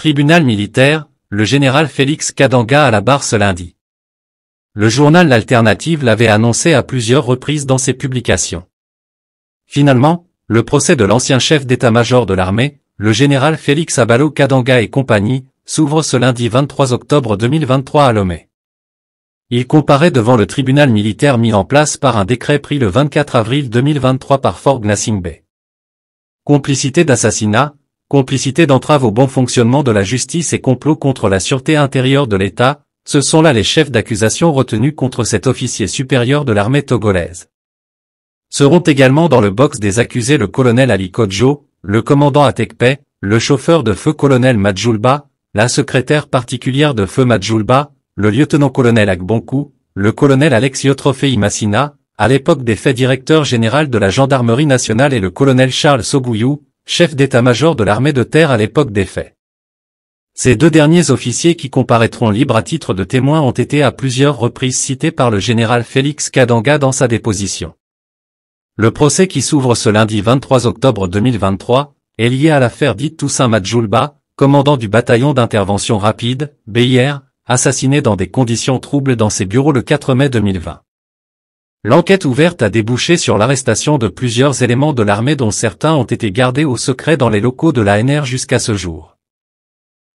Tribunal militaire, le général Félix Kadanga à la barre ce lundi. Le journal L'Alternative l'avait annoncé à plusieurs reprises dans ses publications. Finalement, le procès de l'ancien chef d'état-major de l'armée, le général Félix Abalo Kadanga et compagnie, s'ouvre ce lundi 23 octobre 2023 à Lomé. Il comparaît devant le tribunal militaire mis en place par un décret pris le 24 avril 2023 par Faure Gnassingbé. Complicité d'assassinat, complicité d'entrave au bon fonctionnement de la justice et complot contre la sûreté intérieure de l'État, ce sont là les chefs d'accusation retenus contre cet officier supérieur de l'armée togolaise. Seront également dans le box des accusés le colonel Ali Kodjo, le commandant Atekpe, le chauffeur de feu colonel Madjoulba, la secrétaire particulière de feu Madjoulba, le lieutenant-colonel Agbonkou, le colonel Alex Yotrofei Massina, à l'époque des faits directeur général de la gendarmerie nationale et le colonel Charles Sogouyou, chef d'état-major de l'armée de terre à l'époque des faits. Ces deux derniers officiers qui comparaîtront libres à titre de témoins ont été à plusieurs reprises cités par le général Félix Kadanga dans sa déposition. Le procès qui s'ouvre ce lundi 23 octobre 2023 est lié à l'affaire dite Toussaint Madjoulba, commandant du bataillon d'intervention rapide, BIR, assassiné dans des conditions troubles dans ses bureaux le 4 mai 2020. L'enquête ouverte a débouché sur l'arrestation de plusieurs éléments de l'armée dont certains ont été gardés au secret dans les locaux de l'ANR jusqu'à ce jour.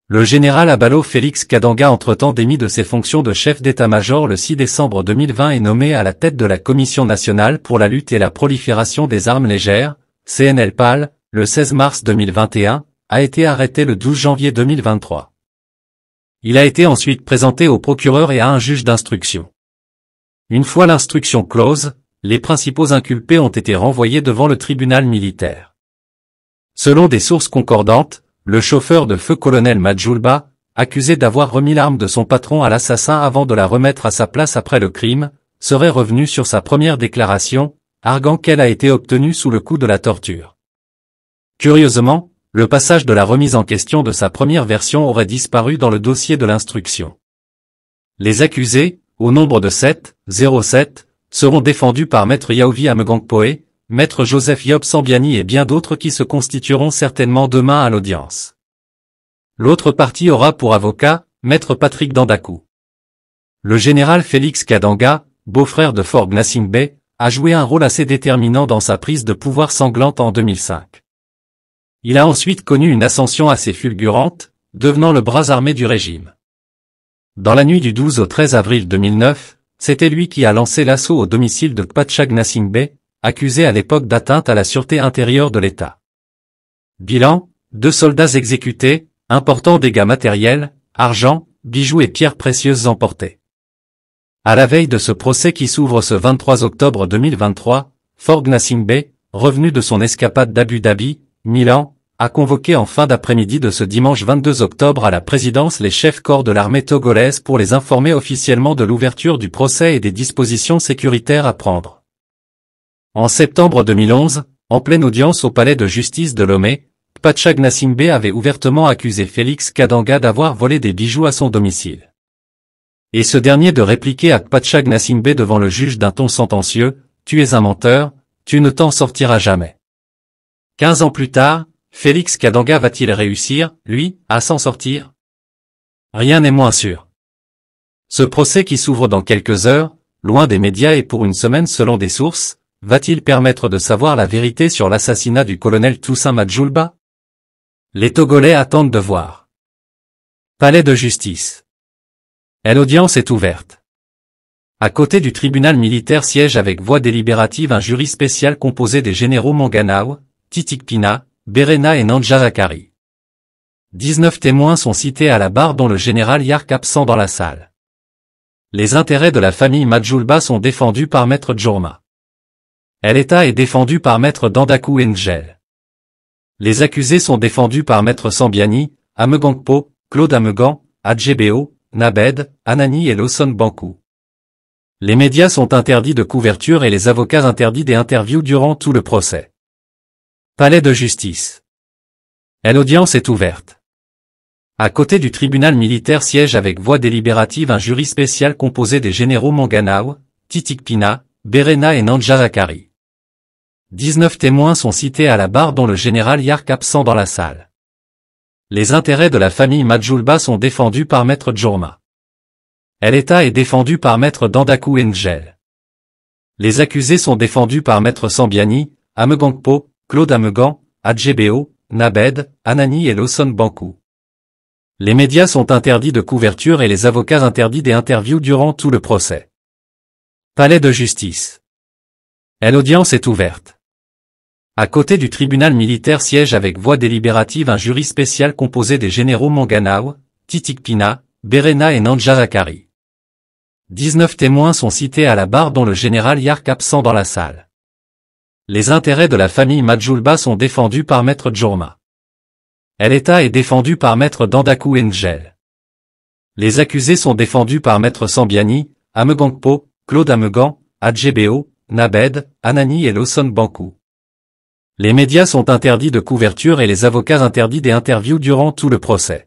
Le général Abalo Félix Kadanga entre-temps démis de ses fonctions de chef d'état-major le 6 décembre 2020 est nommé à la tête de la Commission nationale pour la lutte et la prolifération des armes légères, CNLPAL, le 16 mars 2021, a été arrêté le 12 janvier 2023. Il a été ensuite présenté au procureur et à un juge d'instruction. Une fois l'instruction close, les principaux inculpés ont été renvoyés devant le tribunal militaire. Selon des sources concordantes, le chauffeur de feu colonel Madjoulba, accusé d'avoir remis l'arme de son patron à l'assassin avant de la remettre à sa place après le crime, serait revenu sur sa première déclaration, arguant qu'elle a été obtenue sous le coup de la torture. Curieusement, le passage de la remise en question de sa première version aurait disparu dans le dossier de l'instruction. Les accusés, au nombre de 07, seront défendus par Maître Yaovi Amegangpoe, Maître Joseph Yob Sambiani et bien d'autres qui se constitueront certainement demain à l'audience. L'autre partie aura pour avocat, Maître Patrick Dandakou. Le général Félix Kadanga, beau-frère de Faure Gnassingbé, a joué un rôle assez déterminant dans sa prise de pouvoir sanglante en 2005. Il a ensuite connu une ascension assez fulgurante, devenant le bras armé du régime. Dans la nuit du 12 au 13 avril 2009, c'était lui qui a lancé l'assaut au domicile de Kpatcha Gnassingbé, accusé à l'époque d'atteinte à la sûreté intérieure de l'État. Bilan, 2 soldats exécutés, importants dégâts matériels, argent, bijoux et pierres précieuses emportés. À la veille de ce procès qui s'ouvre ce 23 octobre 2023, Faure Gnassingbé, revenu de son escapade d'Abu Dhabi, Milan, a convoqué en fin d'après-midi de ce dimanche 22 octobre à la présidence les chefs corps de l'armée togolaise pour les informer officiellement de l'ouverture du procès et des dispositions sécuritaires à prendre. En septembre 2011, en pleine audience au palais de justice de Lomé, Kpatcha Gnassingbé avait ouvertement accusé Félix Kadanga d'avoir volé des bijoux à son domicile. Et ce dernier de répliquer à Kpatcha Gnassingbé devant le juge d'un ton sentencieux, « Tu es un menteur, tu ne t'en sortiras jamais ». 15 ans plus tard, Félix Kadanga va-t-il réussir, lui, à s'en sortir? Rien n'est moins sûr. Ce procès qui s'ouvre dans quelques heures, loin des médias et pour une semaine selon des sources, va-t-il permettre de savoir la vérité sur l'assassinat du colonel Toussaint Madjoulba? Les Togolais attendent de voir. Palais de justice. L'audience est ouverte. À côté du tribunal militaire siège avec voix délibérative un jury spécial composé des généraux Manganao, Titik Pina, Berena et Nanja Zakari. 19 témoins sont cités à la barre dont le général Yark absent dans la salle. Les intérêts de la famille Madjoulba sont défendus par Maître Djorma. L'État est défendu par Maître Dandakou Ngel. Les accusés sont défendus par Maître Sambiani, Amegangpo, Claude Amegan, Adjebeo, Nabed, Anani et Lawson Bankou. Les médias sont interdits de couverture et les avocats interdits des interviews durant tout le procès. Palais de justice. L'audience est ouverte. À côté du tribunal militaire siège avec voix délibérative un jury spécial composé des généraux Manganao, Titik Pina, Berena et Nanja Zakari. 19 témoins sont cités à la barre dont le général Yark absent dans la salle. Les intérêts de la famille Majulba sont défendus par Maître Djorma. L'État est défendu par Maître Dandakou Ngel. Les accusés sont défendus par Maître Sambiani, Amegangpo, Claude Amegan, Adjebeo, Nabed, Anani et Lawson Bankou. Les médias sont interdits de couverture et les avocats interdits des interviews durant tout le procès. Palais de justice. L'audience est ouverte. À côté du tribunal militaire siège avec voix délibérative un jury spécial composé des généraux Manganao, Titikpina, Berena et Nanja Zakari. 19 témoins sont cités à la barre dont le général Yark absent dans la salle. Les intérêts de la famille Majulba sont défendus par Maître Djorma. L'État est défendu par Maître Dandakou Ngel. Les accusés sont défendus par Maître Sambiani, Amegangpo, Claude Amegan, Adjebeo, Nabed, Anani et Lawson Bankou. Les médias sont interdits de couverture et les avocats interdits des interviews durant tout le procès.